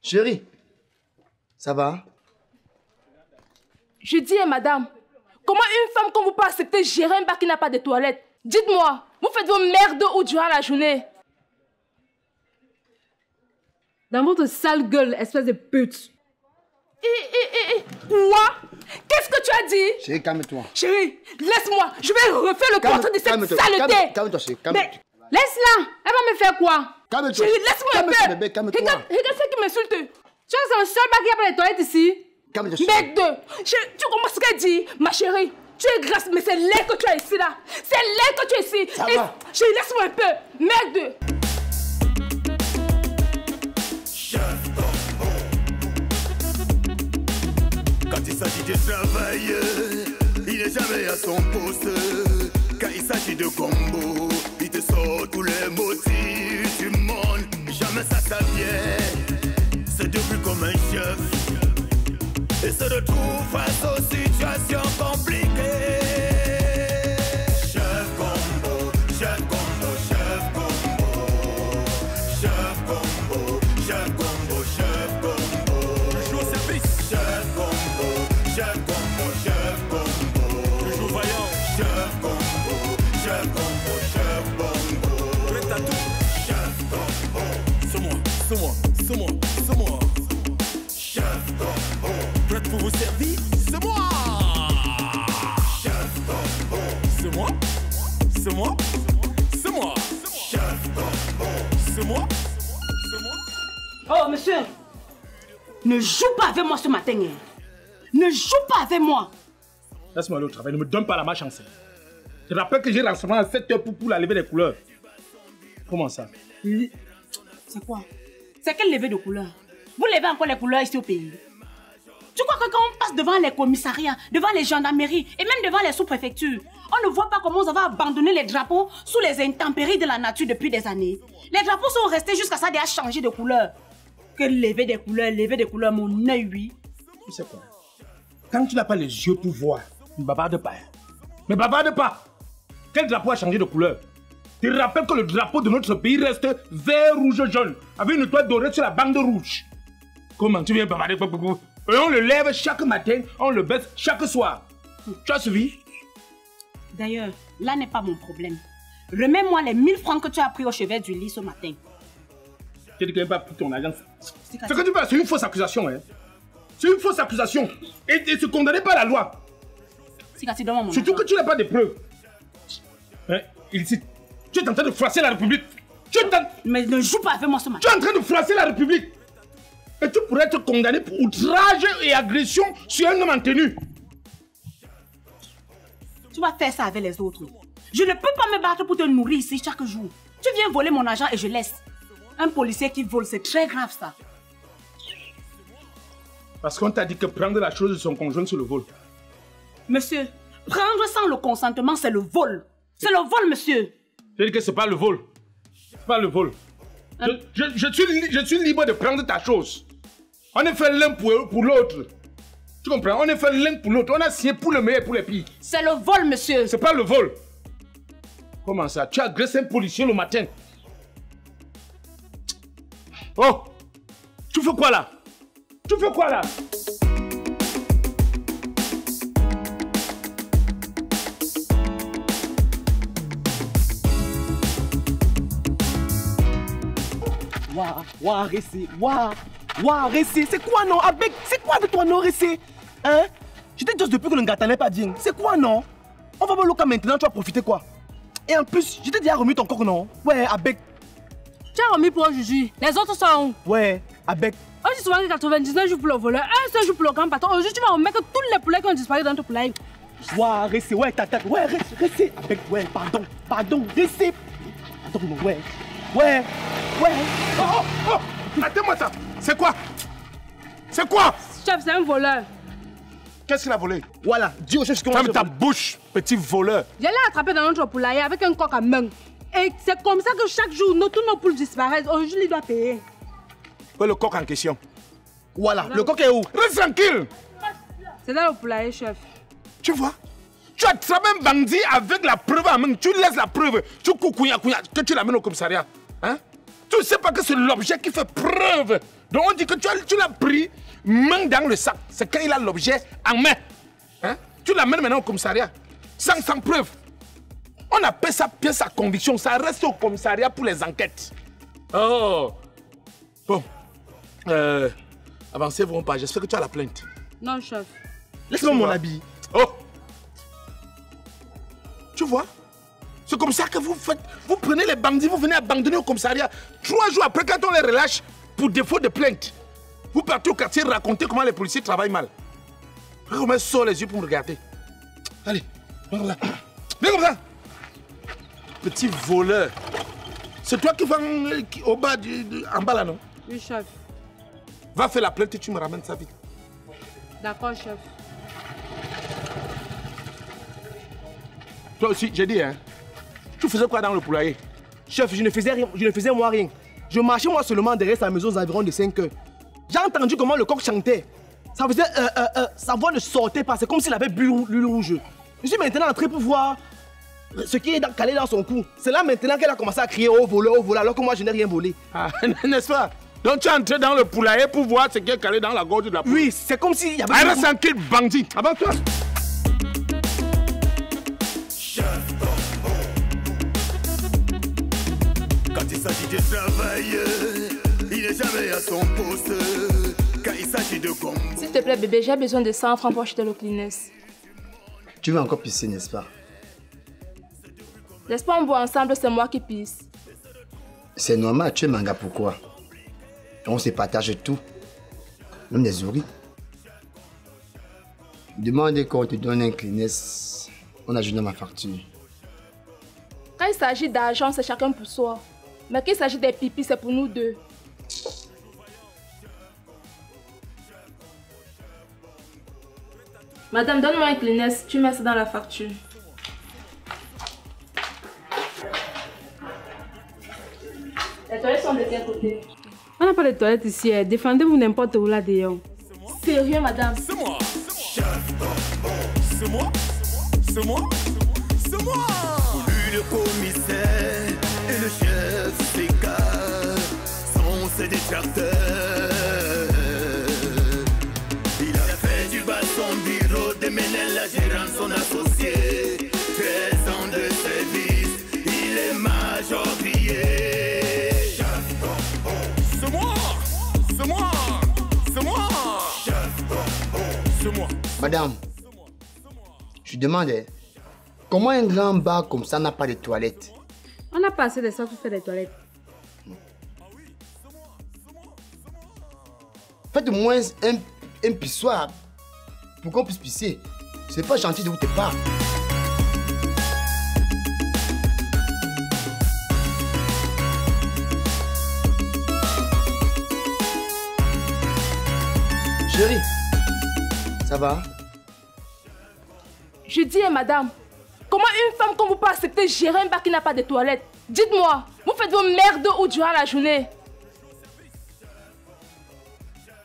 Chérie, ça va? Je dis à madame, comment une femme comme vous peut accepter gérer un bar qui n'a pas de toilette? Dites-moi, vous faites vos merdes où durant la journée? Dans votre sale gueule, espèce de pute. Quoi? Qu'est-ce que tu as dit? Chérie, calme-toi. Chérie, laisse-moi, je vais refaire le portrait de cette saleté. Calme-toi, chérie, calme-toi. Mais laisse-la, elle va me faire quoi? Calme-toi. Chérie, laisse-moi un peu. Bébé, calme-toi. Regarde ceux qui m'insultent. Tu vois que c'est le seul bar qui a pas les toilettes ici? Calme-toi, chérie. Merde. Tu comprends ce qu'elle dit? Ma chérie, tu es grasse, mais c'est l'air que tu as ici là. C'est l'air que tu as ici. Ça va. Chérie, laisse-moi un peu. Merde. Quand il s'agit de travail, il n'est jamais à son poste. Quand il s'agit de combo, il te sort tous les motifs du monde. Jamais ça vient, c'est devenu comme un chef. Et se retrouve face aux situations compliquées. Chef combo, chef combo, chef combo. Chef combo, chef combo, chef combo. Toujours service. Chef combo, chef combo, chef combo. Toujours vaillant. Chef combo, chef combo, chef combo. Prêt à tout. Chef combo. C'est moi, c'est moi, c'est moi, c'est moi. Chef combo. Prête pour vous servir, c'est moi. Chef combo. C'est moi, c'est moi, c'est moi. Chef combo. C'est moi, c'est moi. Oh, monsieur, ne joue pas avec moi ce matin. Hein. Ne joue pas avec moi. Laisse-moi aller au travail, ne me donne pas la malchance. Je rappelle que j'ai rassemblement à 7 heures pour la lever des couleurs. Comment ça? C'est quoi? C'est quelle levée de couleurs? Vous levez encore les couleurs ici au pays? Tu crois que quand on passe devant les commissariats, devant les gendarmeries et même devant les sous-préfectures, on ne voit pas comment vous avez abandonné les drapeaux sous les intempéries de la nature depuis des années? Les drapeaux sont restés jusqu'à ça à changer de couleur. Que lever des couleurs, mon œil, oui. Tu sais quoi? Quand tu n'as pas les yeux pour voir, ne bavarde pas. Mais bavarde pas! Quel drapeau a changé de couleur? Tu te rappelles que le drapeau de notre pays reste vert, rouge, jaune, avec une étoile dorée sur la bande rouge. Comment tu viens bavarder? Et on le lève chaque matin, on le baisse chaque soir. Tu as suivi? D'ailleurs, là n'est pas mon problème. Remets-moi les 1000 francs que tu as pris au chevet du lit ce matin. Tu n'as pas pris ton agence. Ce que tu fais, c'est une fausse accusation. Hein? C'est une fausse accusation. Et tu es condamné par la loi. Surtout que tu n'as pas de preuves. Hein? Illicite. Tu es en train de froisser la République. Mais ne joue pas avec moi ce matin. Tu es en train de froisser la République. Et tu pourrais être condamné pour outrage et agression sur un homme en tenue. Tu vas faire ça avec les autres. Je ne peux pas me battre pour te nourrir ici chaque jour. Tu viens voler mon argent et je laisse. Un policier qui vole, c'est très grave ça. Parce qu'on t'a dit que prendre la chose de son conjoint, c'est le vol. Monsieur, prendre sans le consentement, c'est le vol. C'est le vol, monsieur. Je dis que c'est pas le vol. C'est pas le vol. Je suis libre de prendre ta chose. On est fait l'un pour l'autre. Tu comprends? On est fait l'un pour l'autre. On a signé pour le meilleur et pour les pires. C'est le vol, monsieur. C'est pas le vol. Comment ça? Tu as agressé un policier le matin. Oh! Tu fais quoi là? Tu fais quoi là? Waouh, Ressé, waouh, Ressé, c'est quoi non? Avec, c'est quoi avec toi non, Ressé? Hein? Je t'ai dit depuis que le gars n'est pas bien. C'est quoi non? On va voir le cas maintenant, tu vas profiter quoi? Et en plus, je t'ai déjà remis ton corps non? Ouais, avec. Tu as remis pour un Juju. Les autres sont où? Ouais, avec. On dit souvent que 99 jours pour le voleur, un seul jour pour le grand patron. Aujourd'hui, tu vas remettre tous les poulets qui ont disparu dans ton poulailler. Waouh, Ressé, ouais, tata, ouais, Ressé, avec, ouais, pardon, Ressé. Pardon, ouais. Oh, attends-moi ça. C'est quoi? C'est quoi? Chef, c'est un voleur. Qu'est-ce qu'il a volé? Voilà, dis au chef ce qu'on va ferme ta bouche, petit voleur. Je l'ai attrapé dans notre poulailler avec un coq à main. Et c'est comme ça que chaque jour, tous nos poules disparaissent. Aujourd'hui, il doit payer. Ouais, le coq en question. Voilà, le coq est où? Reste tranquille. C'est dans le poulailler, chef. Tu vois? Tu attrapes un bandit avec la preuve en main. Tu laisses la preuve. Tu coucouillas, que tu l'amènes au commissariat. Hein? Tu ne sais pas que c'est l'objet qui fait preuve. Donc on dit que tu l'as pris, main dans le sac. C'est quand il a l'objet en main. Hein? Tu l'amènes maintenant au commissariat. Sans preuve. On appelle ça pièce à conviction. Ça reste au commissariat pour les enquêtes. Oh. Bon. Avancez-vous pas. J'espère que tu as la plainte. Non, chef. Laisse-moi mon habit. Oh. Tu vois? C'est comme ça que vous faites. Vous prenez les bandits, vous venez abandonner au commissariat. 3 jours après, quand on les relâche pour défaut de plainte, vous partez au quartier raconter comment les policiers travaillent mal. Comment ils sortent les yeux pour me regarder. Allez, viens comme ça. Viens comme ça. Petit voleur. C'est toi qui vas au bas, en bas là, non? Oui, chef. Va faire la plainte et tu me ramènes ça vite. D'accord, chef. Toi aussi, j'ai dit, hein? Tu faisais quoi dans le poulailler? Chef, je ne faisais moi rien. Je marchais moi seulement derrière sa maison aux environs de 5 heures. J'ai entendu comment le coq chantait. Ça faisait sa voix ne sortait pas, c'est comme s'il avait bu le rouge. Je suis maintenant entré pour voir ce qui est calé dans son cou. C'est là maintenant qu'elle a commencé à crier oh voleur, alors que moi je n'ai rien volé. Ah, n'est-ce pas? Donc tu es entré dans le poulailler pour voir ce qui est calé dans la gorge de la poule. Oui, c'est comme s'il y avait... Arrête tranquille, bandit. Avance-toi. Quand il s'agit de travail, il n'est jamais à son poste. Quand il s'agit de combo. S'il te plaît, bébé, j'ai besoin de 100 francs pour acheter le Kleenex. Tu veux encore pisser, n'est-ce pas? Laisse pas on boit ensemble, c'est moi qui pisse. C'est normal, tu es manga, pourquoi? On se partage tout. Même des souris. Demande qu'on te donne un Kleenex, on ajoute dans ma facture. Quand il s'agit d'argent, c'est chacun pour soi. Mais quand il s'agit des pipis, c'est pour nous deux. Madame, donne-moi un Kleenex, tu mets ça dans la facture. Les toilettes sont de quel côté? On n'a pas de toilettes ici. Défendez-vous n'importe où là dehors. Sérieux, madame? C'est moi. Chef Combo. C'est moi. C'est moi. C'est moi. Lui le commissaire et le chef CK sont ses détracteurs. Il a fait du bas son bureau, démené la gérante, son associé. 13 ans de service, il est major grillé. Chef Combo. C'est moi. C'est moi. C'est moi. Chef Combo. C'est moi. Madame, je demande, comment un grand bar comme ça n'a pas de toilettes? On a passé des sacs pour faire des toilettes. Faites au moins un pissoir pour qu'on puisse pisser. C'est pas gentil de vous te part. Chérie, ça va? Je dis, madame, comment une femme comme vous peut accepter gérer un bar qui n'a pas de toilette? Dites-moi, vous faites vos merdes où durant la journée?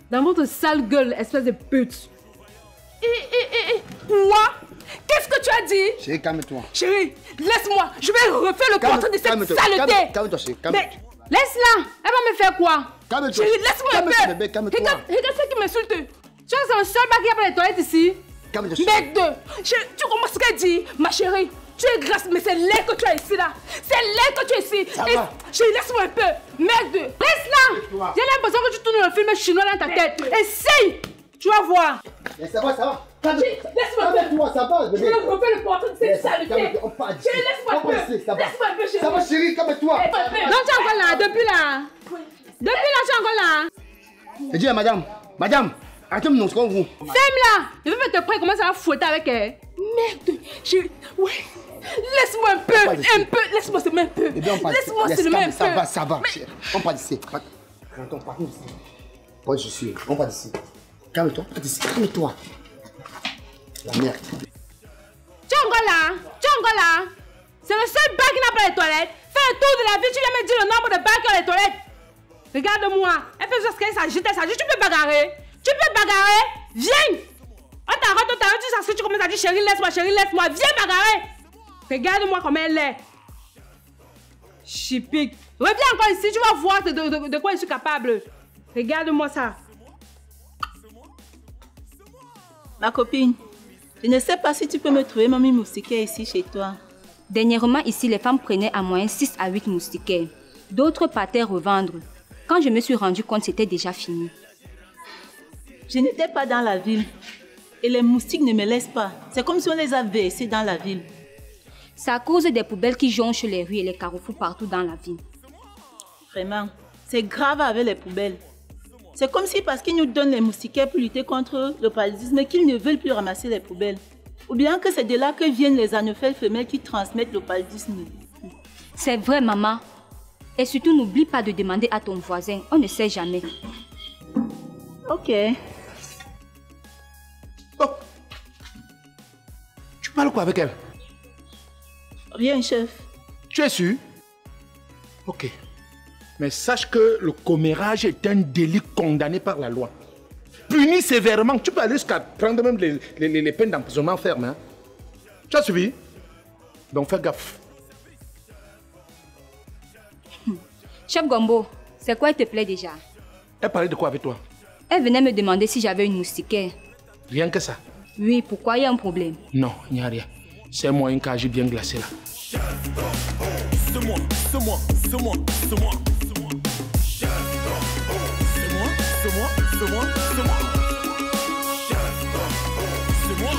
Dans votre sale gueule, espèce de pute. Quoi? Qu'est-ce que tu as dit? Chérie, calme-toi. Chérie, laisse-moi, je vais refaire le portrait de cette saleté. Calme-toi, chérie, calme-toi. Mais laisse-la. Elle va me faire quoi? Calme-toi. Chérie, laisse-moi un Calme-toi, peu. bébé, calme-toi. Regarde ce qui m'insulte. Tu vois que c'est le seul bar qui a pas de toilettes ici? Calme-toi, chérie. Merde, tu comprends ce qu'elle dit? Ma chérie, tu es grasse, mais c'est l'air que tu as ici là. C'est l'air que tu as ici. Ça Et, va. chérie, laisse-moi un peu. Merde. Laisse-la. J'ai l'impression que tu tournes le film chinois dans ta tête. Essaye. Tu vas voir. Mais ça va, ça va. Laisse-moi un peu. Calme-toi, ça va, Je bébé. vais refaire le portrait de cette saleté. Calme-toi, on part d'ici. Chérie, laisse-moi un On part peu. d'ici, ça va. Laisse-moi un peu, chérie. Ça va, chérie, calme-toi. Laisse-moi un peu. Donc tu es encore là, depuis là. Depuis là, tu es encore là. Je dis à madame, arrêtez de me montrer vous. Ferme-la. Je vais te prendre comment ça va fouetter avec elle. Merde, chérie. Ouais. Laisse-moi un peu, laisse-moi seulement un peu. Eh bien, on part d'ici. Laisse-moi Laisse, seulement un calme, peu. ça va, ça va. On part d'ici. Attends, on part d'ici. Ouais, je suis. On part d'ici. Calme-toi, on part d'ici. Calme-toi. La merde. Tu es encore là. Tu es encore là. C'est le seul bar qui n'a pas de toilettes. Fais le tour de la ville, tu viens me dire le nombre de bars qui ont les toilettes. Regarde-moi. Elle fait juste qu'elle s'agite. Tu peux bagarrer. Tu peux bagarrer. Viens. On t'arrête, tu sais ce que tu commences à dire chérie, laisse-moi. Viens bagarrer. Regarde-moi comme elle est. Chipique. Reviens encore ici, tu vas voir de quoi je suis capable. Regarde-moi ça. Ma copine, je ne sais pas si tu peux me trouver mamie moustiquaire ici chez toi. Dernièrement, ici, les femmes prenaient à moyenne 6 à 8 moustiquaires. D'autres partaient revendre. Quand je me suis rendu compte, c'était déjà fini. Je n'étais pas dans la ville. Et les moustiques ne me laissent pas. C'est comme si on les a versés dans la ville. C'est à cause des poubelles qui jonchent les rues et les carrefours partout dans la ville. Vraiment, c'est grave avec les poubelles. C'est comme si parce qu'ils nous donnent les moustiquaires pour lutter contre le paludisme qu'ils ne veulent plus ramasser les poubelles. Ou bien que c'est de là que viennent les anophèles femelles qui transmettent le paludisme. C'est vrai, maman. Et surtout, n'oublie pas de demander à ton voisin. On ne sait jamais. Ok. Oh. Tu parles quoi avec elle? Rien, chef. Tu es sûr? Ok. Mais sache que le commérage est un délit condamné par la loi. Puni sévèrement. Tu peux aller jusqu'à prendre même les peines d'emprisonnement ferme. Hein? Tu as suivi? Donc fais gaffe. Chef Gombo, c'est quoi elle te plaît déjà? Elle parlait de quoi avec toi? Elle venait me demander si j'avais une moustiquaire. Rien que ça? Oui, pourquoi il y a un problème? Non, il n'y a rien. C'est moi une cage bien glacée là. C'est moi, c'est moi, c'est moi, c'est moi. C'est moi, c'est moi, c'est moi, c'est moi. C'est moi.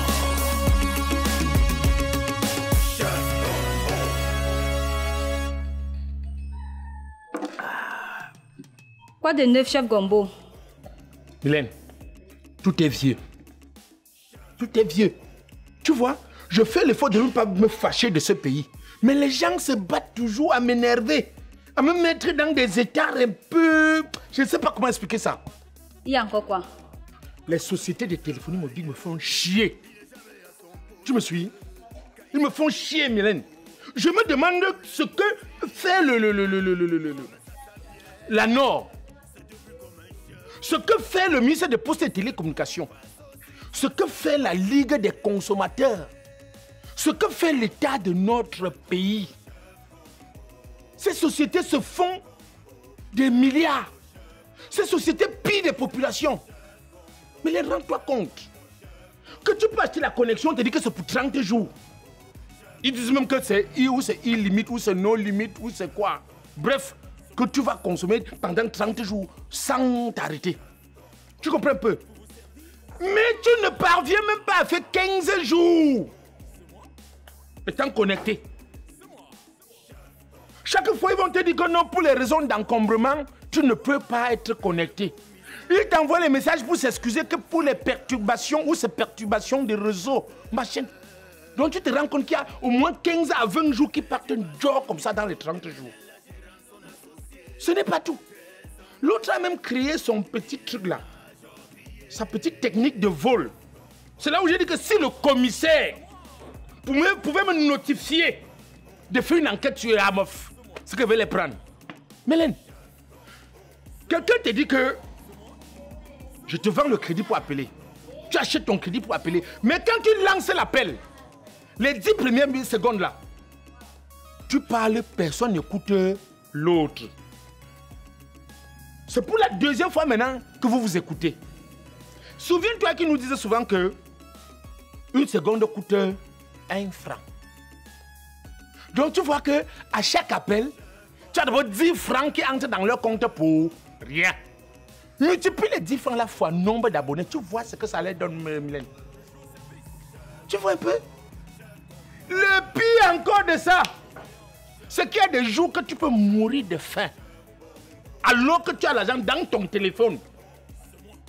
Quoi de neuf, chef Gombo? Mylène, tout est vieux. Tout est vieux. Tu vois, je fais l'effort de ne pas me fâcher de ce pays. Mais les gens se battent toujours à m'énerver, à me mettre dans des états un peu... Je ne sais pas comment expliquer ça. Il y a encore quoi? Les sociétés de téléphonie mobile me font chier. Tu me suis? Ils me font chier, Mylène. Je me demande ce que fait la Nord. Ce que fait le ministère des Postes et Télécommunications. Ce que fait la Ligue des consommateurs. Ce que fait l'État de notre pays. Ces sociétés se font des milliards. Ces sociétés pillent des populations. Mais les rends-toi compte que tu peux acheter la connexion, on te dit que c'est pour 30 jours. Ils disent même que c'est illimité, ou c'est no limite, ou c'est quoi. Bref, que tu vas consommer pendant 30 jours sans t'arrêter. Tu comprends un peu? Mais tu ne parviens même pas à faire 15 jours étant connecté. Chaque fois, ils vont te dire que non, pour les raisons d'encombrement, tu ne peux pas être connecté. Ils t'envoient les messages pour s'excuser que pour les perturbations ou ces perturbations des réseaux, machin. Donc tu te rends compte qu'il y a au moins 15 à 20 jours qui partent un jour comme ça dans les 30 jours. Ce n'est pas tout. L'autre a même créé son petit truc là. Sa petite technique de vol. C'est là où j'ai dit que si le commissaire pouvait me notifier de faire une enquête sur la meuf, c'est que je vais les prendre. Mylène, quelqu'un te dit que je te vends le crédit pour appeler. Tu achètes ton crédit pour appeler. Mais quand tu lances l'appel, les 10 premières secondes là, tu parles, personne n'écoute l'autre. C'est pour la deuxième fois maintenant que vous vous écoutez. Souviens-toi qu'ils nous disaient souvent que une seconde coûte 1 franc. Donc tu vois que à chaque appel, tu as d'abord 10 francs qui entrent dans leur compte pour rien. Multiplie les 10 francs là fois nombre d'abonnés, tu vois ce que ça leur donne, Mylène. Tu vois un peu? Le pire encore de ça, c'est qu'il y a des jours que tu peux mourir de faim. Alors que tu as l'argent dans ton téléphone.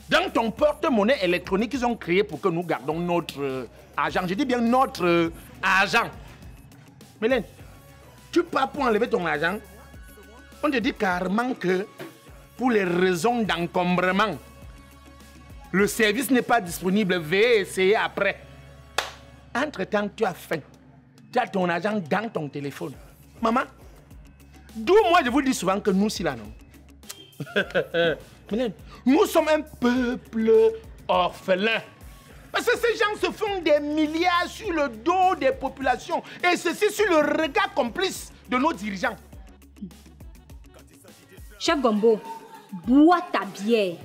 Dans ton porte-monnaie électronique qu'ils ont créé pour que nous gardons notre argent. Je dis bien notre argent. Mylène, tu pars pour enlever ton argent. On te dit carrément que pour les raisons d'encombrement, le service n'est pas disponible. Veuillez essayer après. Entre-temps, tu as faim. Tu as ton argent dans ton téléphone. Maman, d'où moi je vous dis souvent que nous, si là, non. Nous sommes un peuple orphelin. Parce que ces gens se font des milliards sur le dos des populations. Et ceci sur le regard complice de nos dirigeants. Chef Gombo, bois ta bière.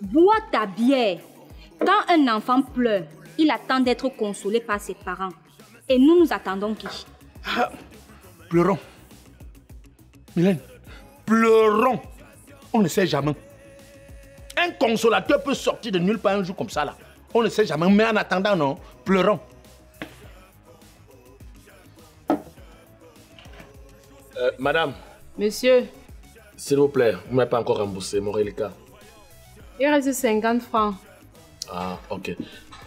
Bois ta bière. Quand un enfant pleure, il attend d'être consolé par ses parents. Et nous attendons qui? Pleurons. Mylène, pleurons. On ne sait jamais. Un consolateur peut sortir de nulle part un jour comme ça là. On ne sait jamais, mais en attendant, non, pleurons. Madame. Monsieur. S'il vous plaît, vous ne m'avez pas encore remboursé mon reliquat. Il reste 50 francs. Ah, ok.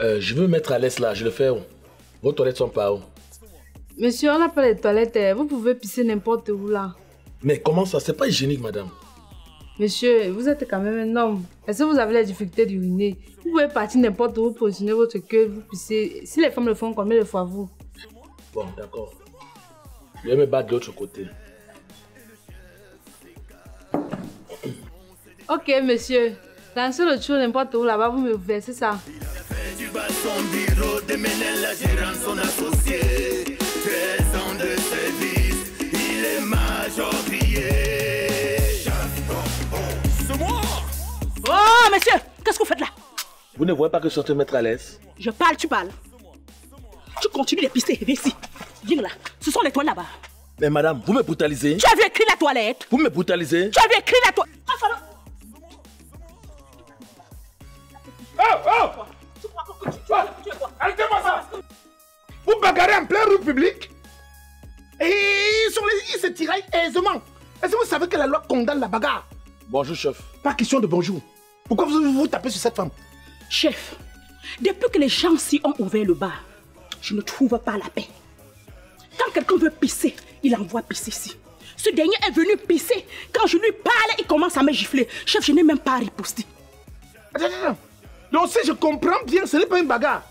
Je veux mettre à l'aise là, je le fais où? Vos toilettes sont pas où? Monsieur, on n'a pas les toilettes. Vous pouvez pisser n'importe où là. Mais comment ça? C'est pas hygiénique, madame. Monsieur, vous êtes quand même un homme. Est-ce que vous avez la difficulté d'uriner? Vous pouvez partir n'importe où, positionner votre queue, vous pissez. Si les femmes le font, combien de fois vous? Bon, d'accord. Je vais me battre de l'autre côté. Ok, monsieur. Lancez le tour n'importe où là-bas, vous me versez ça. Du bas son bureau, déménage la gérante, son associé. 13 ans de service, il est majorié. C'est moi! Oh, monsieur, qu'est-ce que vous faites là? Vous ne voyez pas que je suis en train de mettre à l'aise? Je parle, tu parles. Tu continues de pisser, viens ici. Viens là, ce sont les toilettes là-bas. Mais madame, vous me brutalisez? Tu as vu écrire la toilette? Vous me brutalisez? Tu as vu écrire la toilette? Arrêtez-moi ça! Vous bagarrez en plein rue publique? Et ils se tiraillent aisément. Est-ce que vous savez que la loi condamne la bagarre? Bonjour, chef. Pas question de bonjour. Pourquoi vous tapez sur cette femme? Chef, depuis que les gens-ci ont ouvert le bar, je ne trouve pas la paix. Quand quelqu'un veut pisser, il envoie pisser ici. Ce dernier est venu pisser. Quand je lui parle, il commence à me gifler. Chef, je n'ai même pas riposté. Attends. Donc si je comprends bien, ce n'est pas une bagarre.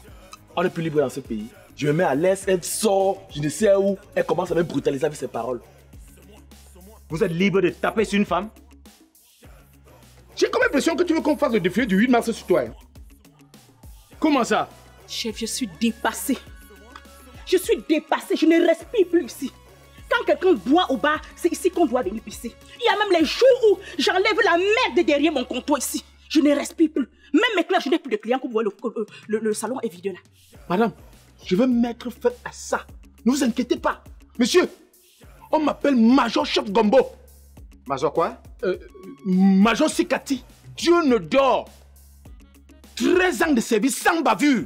On est plus libre dans ce pays. Je me mets à l'aise, elle sort, je ne sais où, elle commence à me brutaliser avec ses paroles. Vous êtes libre de taper sur une femme? J'ai comme l'impression que tu veux qu'on fasse le défilé du 8 mars sur toi. Comment ça? Chef, je suis dépassée. Je suis dépassée, je ne respire plus ici. Quand quelqu'un boit au bar, c'est ici qu'on doit venir pisser. Il y a même les jours où j'enlève la merde derrière mon comptoir ici. Je ne respire plus. Même mes clients, je n'ai plus de clients. Vous voyez, le salon est vide là. Madame, je vais mettre fin à ça. Ne vous inquiétez pas. Monsieur, on m'appelle Major Chef Gombo. Major quoi? Major Sikati. Dieu ne dort. 13 ans de service sans bavure.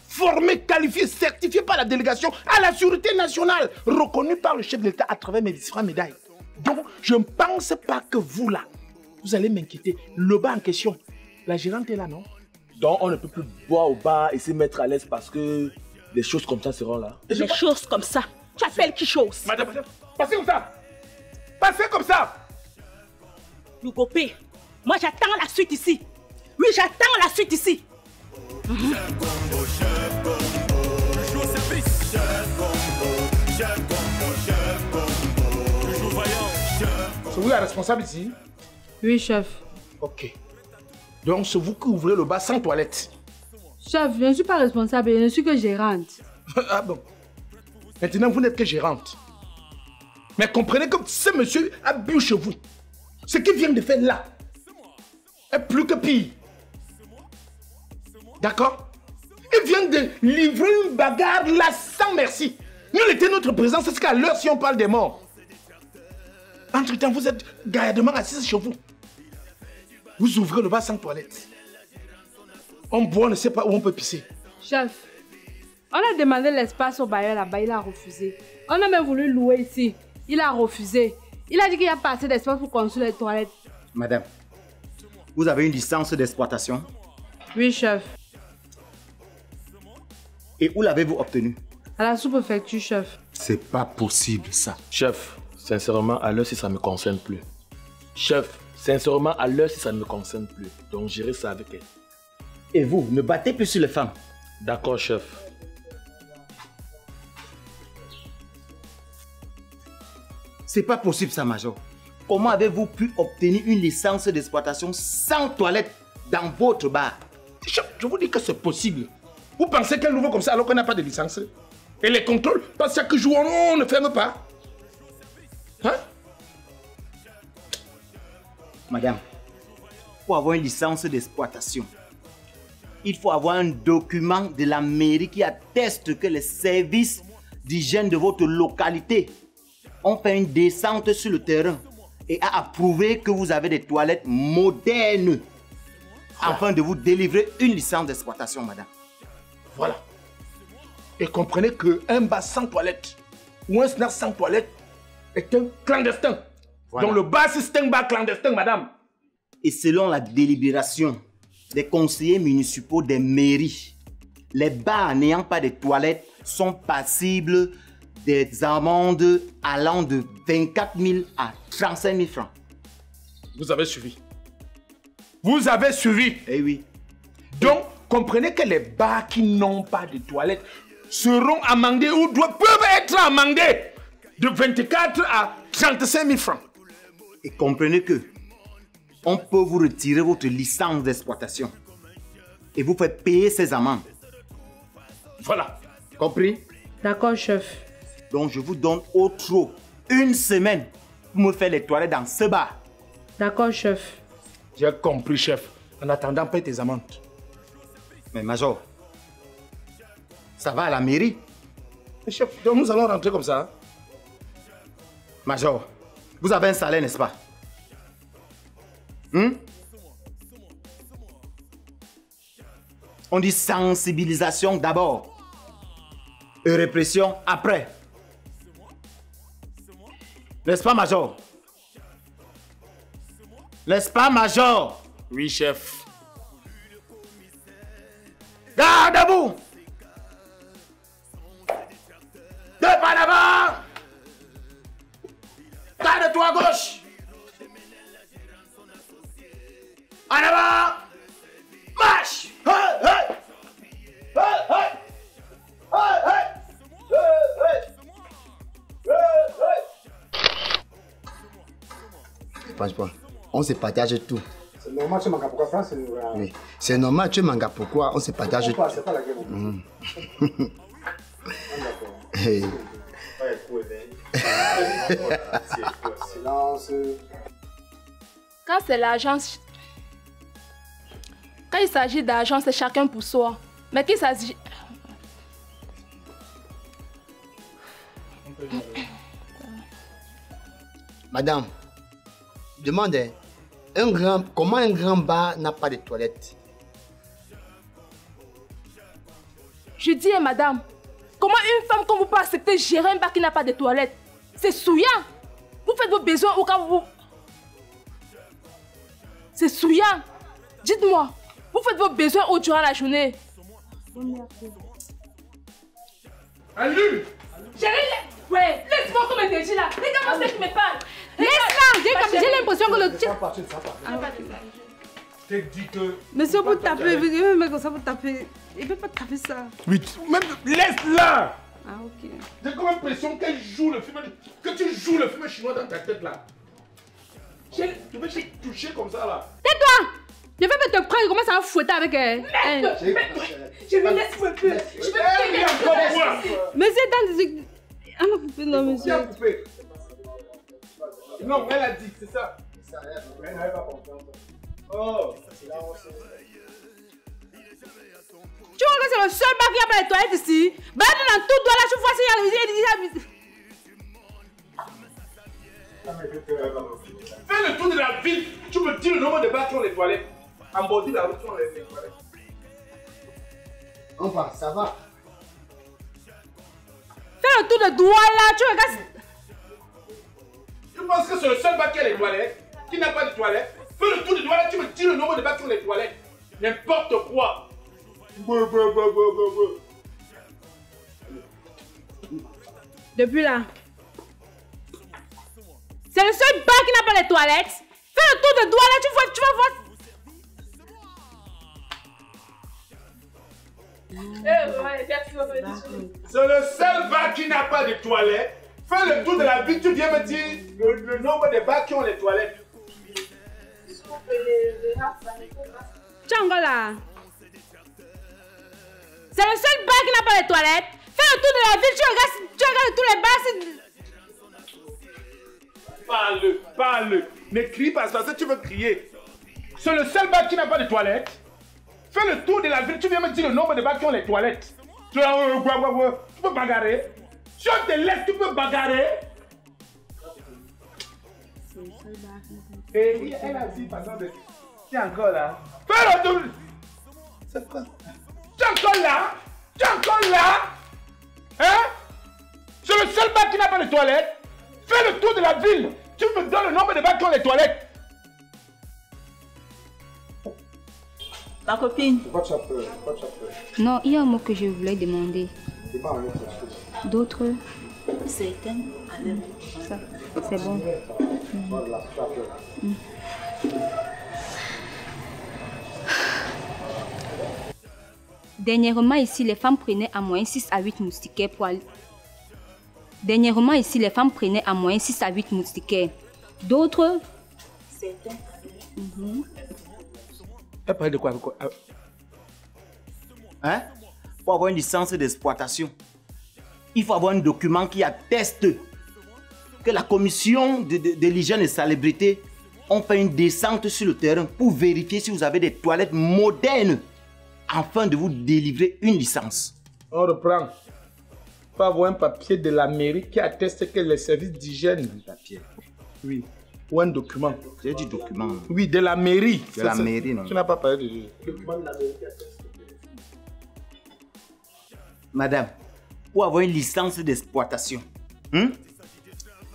Formé, qualifié, certifié par la délégation à la sûreté nationale. Reconnu par le chef de l'État à travers mes différentes médailles. Donc, je ne pense pas que vous là, vous allez m'inquiéter. Le bar en question, la gérante est là, non? Donc on ne peut plus boire au bar et se mettre à l'aise parce que des choses comme ça seront là. Des choses comme ça? Tu appelles qui chose? Madame, passez comme ça. Passez comme ça. Lougopé, moi j'attends la suite ici. Oui, j'attends la suite ici. C'est vous la responsable ici? Oui, chef. Ok. Donc c'est vous qui ouvrez le bar sans toilette? Chef, je ne suis pas responsable, je ne suis que gérante. Ah bon? Maintenant, vous n'êtes que gérante. Mais comprenez que ce monsieur a bu chez vous. Ce qu'il vient de faire là est plus que pire. D'accord? Il vient de livrer une bagarre là sans merci. Nous, était notre présence jusqu'à l'heure si on parle des morts. Entre-temps, vous êtes gaillardement assis chez vous. Vous ouvrez le bar sans toilette. On boit, on ne sait pas où on peut pisser. Chef, on a demandé l'espace au bailleur là-bas, il a refusé. On a même voulu louer ici, il a refusé. Il a dit qu'il n'y a pas assez d'espace pour construire les toilettes. Madame, vous avez une licence d'exploitation? Oui, chef. Et où l'avez-vous obtenue? À la sous-préfecture, chef. C'est pas possible ça. Chef, sincèrement, à l'heure si ça ne me concerne plus. Chef, sincèrement, à l'heure si ça ne me concerne plus. Donc j'irai ça avec elle. Et vous, ne battez plus sur les femmes? D'accord, chef. C'est pas possible ça, Major. Comment avez-vous pu obtenir une licence d'exploitation sans toilette dans votre bar? Je vous dis que c'est possible. Vous pensez qu'un nouveau comme ça alors qu'on n'a pas de licence? Et les contrôles, parce que chaque jour on ne ferme pas. Hein? Madame, pour avoir une licence d'exploitation, il faut avoir un document de la mairie qui atteste que les services d'hygiène de votre localité ont fait une descente sur le terrain et a approuvé que vous avez des toilettes modernes afin de vous délivrer une licence d'exploitation, madame. Voilà. Et comprenez qu'un bar sans toilette ou un snack sans toilette est un clandestin. Voilà. Donc le bar, c'est un bar clandestin, madame. Et selon la délibération des conseillers municipaux des mairies, les bars n'ayant pas de toilettes sont passibles des amendes allant de 24 000 à 35 000 francs. Vous avez suivi. Vous avez suivi. Eh oui. Donc, comprenez que les bars qui n'ont pas de toilettes seront amendés ou peuvent être amendés de 24 à 35 000 francs. Et comprenez que on peut vous retirer votre licence d'exploitation et vous faire payer ces amendes. Voilà. Compris? D'accord, chef. Donc, je vous donne au trop 1 semaine pour me faire les toilettes dans ce bar. D'accord, chef. J'ai compris, chef. En attendant, paye tes amendes. Mais Major, ça va à la mairie? Mais chef, donc nous allons rentrer comme ça. Major, vous avez un salaire, n'est-ce pas? On dit sensibilisation d'abord et répression après. N'est-ce pas, Major? N'est-ce pas, Major? Oui, chef. Garde debout! Deux pas d'avant! Garde-toi à gauche! En avant! Marche! Hey, hey! Hey, hey! Hey, hey! On se partage tout. C'est normal, tu manques pourquoi ça? Oui. C'est normal, tu manques pourquoi on se partage tout. C'est pas la gueule. Hey. Silence. Quand c'est l'agence, quand il s'agit d'argent, c'est chacun pour soi. Mais qu'il s'agit... Madame, demande, comment un grand bar n'a pas de toilette? Je dis, madame, comment une femme comme vous peut accepter gérer un bar qui n'a pas de toilette? C'est souillant. Vous faites vos besoins au cas où vous... C'est souillant. Dites-moi, vous faites vos besoins au durant la journée. Allume! Ouais, laisse-moi comme elle dit là. Regarde-moi ce qui me parle. Laisse-la. J'ai l'impression que le... Je t'ai dit que... Monsieur, vous tapez, mais comme ça, vous tapez. Il ne peut pas taper ça. Oui, même laisse-la! Ah, ok. J'ai comme l'impression qu'elle joue le film, que tu joues le film chinois dans ta tête là. Tu veux te toucher comme ça là. Tais-toi! Je vais te prendre, comment ça va fouetter avec elle. Je me laisse fouetter. Je vais Monsieur, attends, ah non, coupé, non, monsieur. Non, elle a dit, c'est ça. Elle n'avait pas confiance. Oh, Tu vois que c'est le seul bar qui a pas les toilettes ici. Bah, dans tout doigt là, je vois s'il y a la musique. fais le tour de la ville, tu me dis le nombre de bars qui ont les toilettes. En bordure de la route, qui ont les toilettes. On va, ça va. Fais le tour de doigt là, tu regardes. Tu penses que c'est le seul bar qui a les toilettes, qui n'a pas de toilettes? Fais le tour de doigt là, tu me dis le nombre de bars qui ont les toilettes. N'importe quoi. Depuis là. C'est le seul bar qui n'a pas les toilettes. Fais le tour de doigt là, tu vas voir. C'est le seul bar qui n'a pas de toilettes. Fais le tour de la ville, tu viens me dire le nombre de bars qui ont les toilettes. Tchango là. C'est le seul bar qui n'a pas les toilettes. Fais le tour de la ville, tu regardes tous les bars. Parle. Ne crie pas ça, si tu veux crier. C'est le seul bac qui n'a pas de toilette. Fais le tour de la ville, tu viens me dire le nombre de bacs qui ont les toilettes. Tu peux bagarrer. Si on te laisse, tu peux bagarrer. Et elle a dit, par exemple, tu es encore là. Fais le tour. C'est quoi? Tu es encore là? Tu es encore là? Hein? C'est le seul bac qui n'a pas de toilette. Fais le tour de la ville. Tu me donnes le nombre de bacs qui ont les toilettes. Ma copine. Non, il y a un mot que je voulais demander. D'autres? Certains enlèvent. Ça, c'est bon. Dernièrement ici, les femmes prenaient à moyenne 6 à 8 moustiquaires pour aller... Dernièrement ici, les femmes prenaient à moyenne 6 à 8 moustiquaires. D'autres? Certains enlèvent. Elle parlait de quoi? Hein? Pour avoir une licence d'exploitation, il faut avoir un document qui atteste que la commission de l'hygiène et salubrité ont fait une descente sur le terrain pour vérifier si vous avez des toilettes modernes afin de vous délivrer une licence. On reprend. Il faut avoir un papier de la mairie qui atteste que les services d'hygiène... Un papier? Oui. Ou un document. J'ai dit document. Oui, de la mairie. De la mairie, non. Tu n'as pas parlé de... Document de la mairie qui atteste. Madame, pour avoir une licence d'exploitation,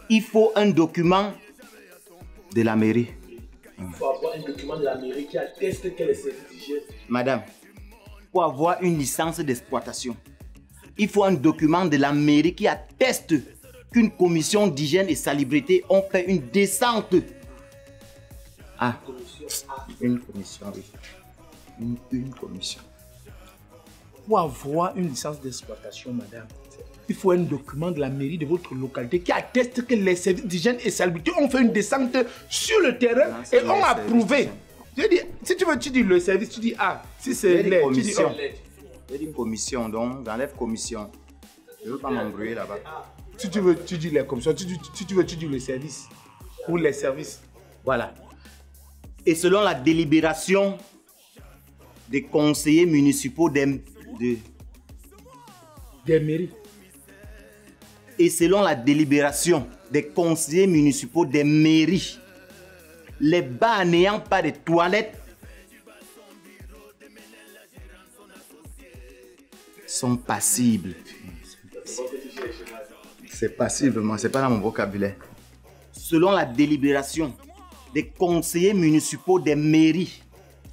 il faut un document de la mairie. Il faut avoir un document de la mairie qui atteste que les services d'hygiène... Madame, pour avoir une licence d'exploitation, il faut un document de la mairie qui atteste qu'une commission d'hygiène et salubrité ont fait une descente. Ah, une commission, oui. Une commission. Pour avoir une licence d'exploitation, madame, il faut un document de la mairie de votre localité qui atteste que les services d'hygiène et salubrité ont fait une descente sur le terrain et ont approuvé. Je dis, si tu veux, tu dis le service, tu dis ah. Si c'est l'aide, tu dis oh. J'ai dit une commission, donc j'enlève commission. Je ne veux pas m'embrouiller là-bas. Si tu veux, tu dis les commissions. Si tu veux, tu dis le service. Ou les services. Voilà. Et selon la délibération des conseillers municipaux des mairies. Et selon la délibération des conseillers municipaux des mairies, les bars n'ayant pas de toilettes sont passibles. C'est passible, moi, c'est pas dans mon vocabulaire. Selon la délibération des conseillers municipaux des mairies,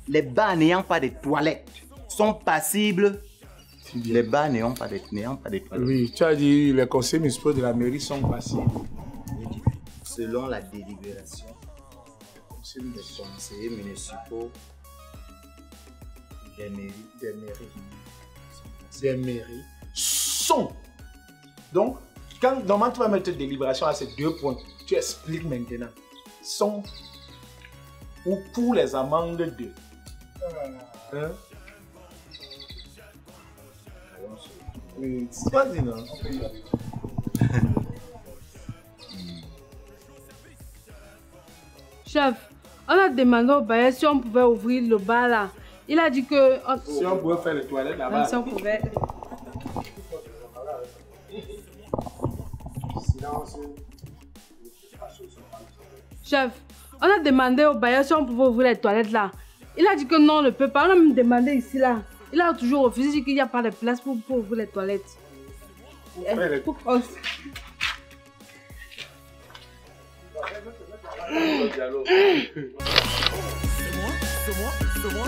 les bars n'ayant pas de toilettes sont passibles. Les bars n'ayant pas de toilettes. Oui, tu as dit les conseillers municipaux de la mairie sont passibles. Selon la délibération des conseillers municipaux des mairies sont. Donc, quand normalement tu vas mettre délibération à ces 2 points, tu expliques maintenant. Sont ou pour les amendes de. Hein? Oui, c'est pas dit non. Chef, on a demandé au bailleur si on pouvait ouvrir le bar là. Il a dit que... Si on pouvait faire les toilettes là-bas. Si on pouvait... Chef, on a demandé au bailleur si on pouvait ouvrir les toilettes là. Il a dit que non, on ne peut pas. On a même demandé ici là. Il a toujours refusé, il dit qu'il n'y a pas de place pour ouvrir les toilettes. C'est moi.